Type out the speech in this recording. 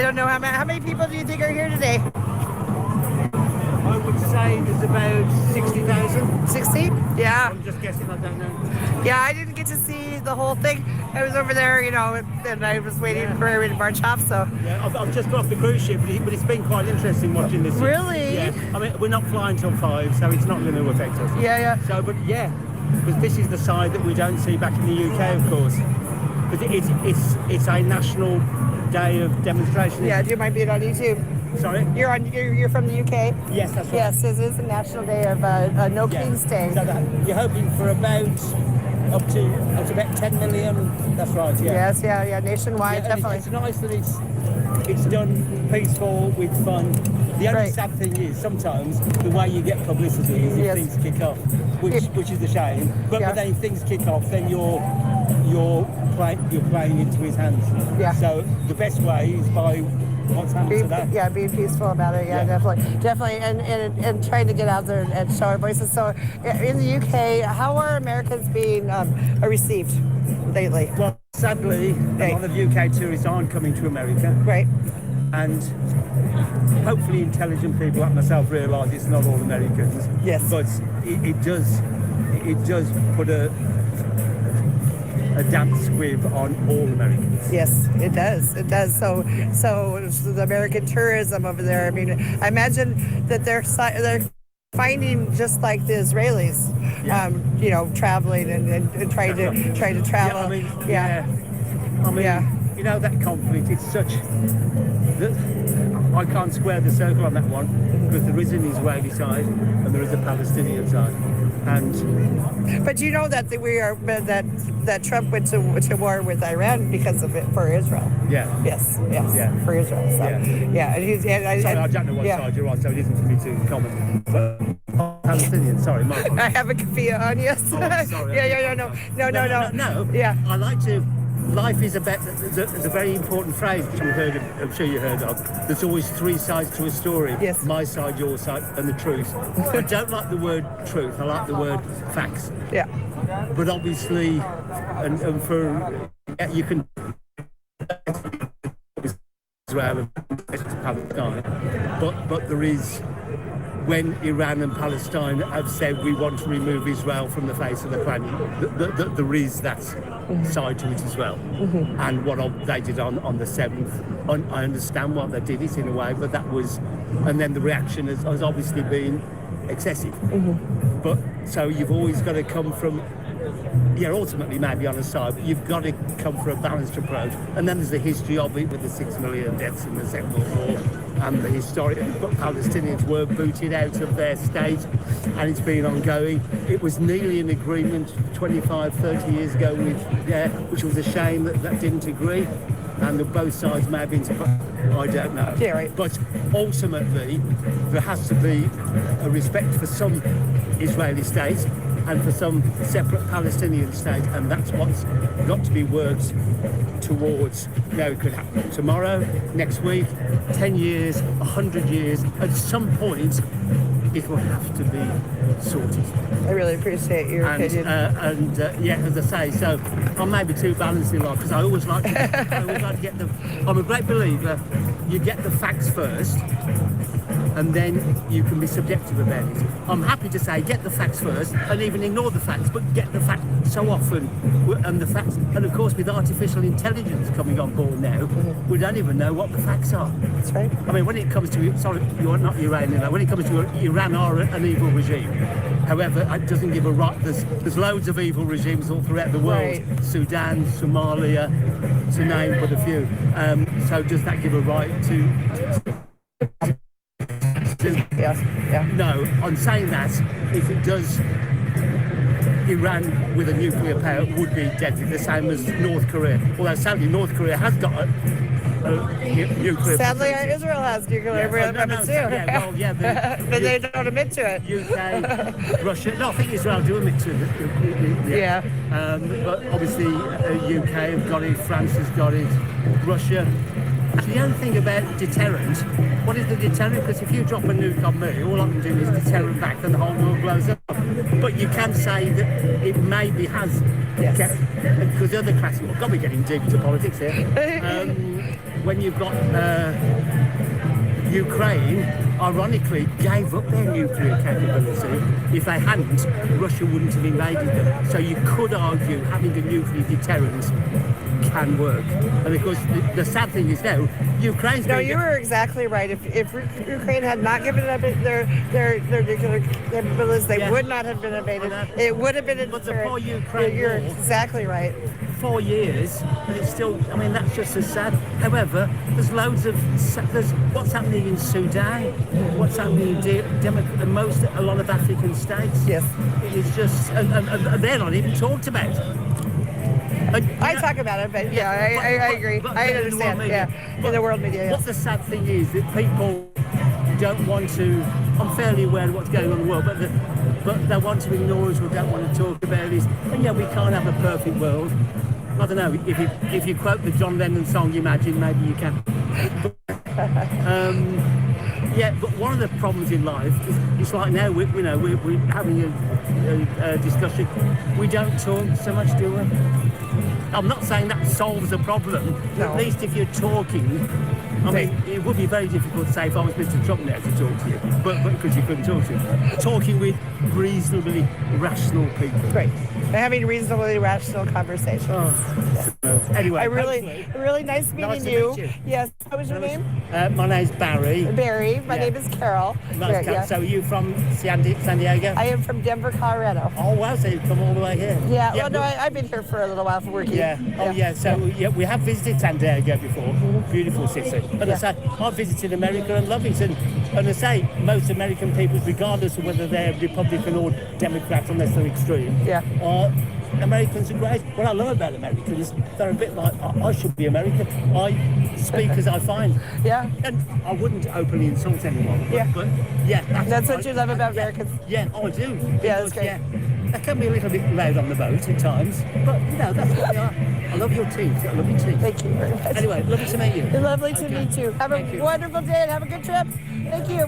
don't know how many people do you think are here today? I would say there's about 60,000. 60? Yeah. I'm just guessing, I don't know. Yeah, I didn't get to see the whole thing. I was over there, you know, and I was waiting for everybody to march off, so. Yeah, I've just got off the cruise ship, but it's been quite interesting watching this. Really? Yeah. I mean, we're not flying till 5, so it's not going to affect us. Yeah. So, but yeah, because this is the side that we don't see back in the UK, of course. But it's a national day of demonstration. Yeah, do you mind being on YouTube? Sorry? You're from the UK? Yes, that's right. Yes, this is a national day of No King's Day. So you're hoping for about up to about 10 million. That's right. Yeah. Yes, yeah, nationwide, Yeah, definitely. it's nice that it's done peaceful with fun. The only sad thing is sometimes the way you get publicity is if things kick off, which is a shame. But then if things kick off, then you're playing into his hands. Yeah. So the best way is by what's happened today. Yeah, being peaceful about it. Yeah, definitely, and trying to get out there and show our voices. So, in the UK, how are Americans being received lately? Well, sadly, a lot of UK tourists aren't coming to America. Right. And hopefully intelligent people like myself realise it's not all Americans. Yes. But it does put a damp squib on all Americans. Yes, it does. It does. So the American tourism over there. I mean, I imagine that they're finding just like the Israelis, you know, traveling and trying to travel. You know, that conflict. It's such. I can't square the circle on that one because there is an Israeli side and there is a Palestinian side. But you know that that Trump went to war with Iran because of it for Israel. Yeah. Yes. Yeah. For Israel. So, yeah. And I don't know what side you're on, so it isn't for me to comment. But Palestinian. Sorry, my fault. I have a kafia on. Yes. Oh, sorry. No. Yeah. I like to. Life is about. There's a very important phrase which I'm sure you heard of. There's always 3 sides to a story. Yes. My side, your side, and the truth. I don't like the word truth. I like the word facts. Yeah. But obviously, and for you can Israel and Palestine, but there is. When Iran and Palestine have said we want to remove Israel from the face of the planet, there is that side to it as well. Mm-hmm. And what they did on the 7th, I understand why they did it in a way, but that was, and then the reaction has obviously been excessive. Mm-hmm. But so you've always got to come from, ultimately maybe on a side, but you've got to come for a balanced approach. And then there's the history of it with the 6 million deaths in the Second World War and the historic, but Palestinians were booted out of their state and it's been ongoing. It was nearly an agreement 25, 30 years ago which was a shame that didn't agree. And both sides may have been, I don't know. Yeah, right. But ultimately, there has to be a respect for some Israeli state and for some separate Palestinian state, and that's what's got to be worked towards. Now, it could happen tomorrow, next week, 10 years, 100 years. At some point, it will have to be sorted. I really appreciate your opinion. As I say, so I may be too balanced in life because I always like to get the. I'm a great believer. You get the facts first, and then you can be subjective about it. I'm happy to say get the facts first and even ignore the facts, but get the facts so often. And the facts, and of course with artificial intelligence coming on board now, we don't even know what the facts are. That's right. I mean, when it comes to, sorry, you're not Iranian, when it comes to Iran are an evil regime. However, it doesn't give a right. There's loads of evil regimes all throughout the world. Right. Sudan, Somalia, to name but a few. So does that give a right to No, I'm saying that if it does, Iran with a nuclear power would be deadly, the same as North Korea. Although sadly North Korea has got a nuclear. Sadly, Israel has nuclear weapons too. But they don't admit to it. UK, Russia. No, I think Israel do admit to it. But obviously, UK have got it. France has got it. Russia. The only thing about deterrent, what is the deterrent? Because if you drop a nuke on me, all I can do is deterrent back and the whole world blows up. But you can say that it maybe has, because the other classic, God, we're getting deep into politics here. when you've got Ukraine, ironically, gave up their nuclear capability. If they hadn't, Russia wouldn't have invaded them. So you could argue having a nuclear deterrent can work. And of course, the sad thing is now, Ukraine's... No, you were exactly right. If Ukraine had not given up their nuclear capabilities, they would not have been invaded. It would have been a But the deterrent. poor Ukraine You're war, exactly right. 4 years, and it's still, I mean, that's just as sad. However, there's loads of, there's what's happening in Sudan, what's happening in a lot of African states. Yes. It's just, and they're not even talked about. I talk about it, but yeah, I agree. I understand. In the world media. What the sad thing is that people don't want to. I'm fairly aware of what's going on in the world, but they want to ignore us or don't want to talk about this. And yeah, we can't have a perfect world. I don't know. If you quote the John Lennon song "Imagine," maybe you can. Yeah, but one of the problems in life is it's like now we're having a discussion. We don't talk so much, do we? I'm not saying that solves a problem. No. At least if you're talking, I mean, it would be very difficult to say if I was Mr. Trump now to talk to you, but because you couldn't talk to him. Talking with reasonably rational people. Great. Having reasonably rational conversations. Oh. Yes. Anyway, really nice meeting to meet you. Yes. What was your name? My name's Barry. Barry. My name is Carol. Nice. Yeah. So are you from San Diego? I am from Denver, Colorado. Oh wow! So you've come all the way here. Yeah. Well, no, I've been here for a little while for working. Yeah. Oh yeah. So we have visited San Diego before. Beautiful city. And I say I've visited America and love it. And I say most American people, regardless of whether they're Republican or Democrat, unless they're extreme. Yeah. Americans are great. What I love about Americans, they're a bit like, I should be American. I speak as I find. Yeah. And I wouldn't openly insult anyone. But yeah. That's what you love about Americans. Yeah, I do. Yeah, that's great. Yeah, they can be a little bit loud on the boat at times, but that's what they are. I love your teeth. I love your teeth. Thank you very much. Anyway, lovely to meet you. Lovely to meet you. Have a wonderful day and have a good trip. Thank you.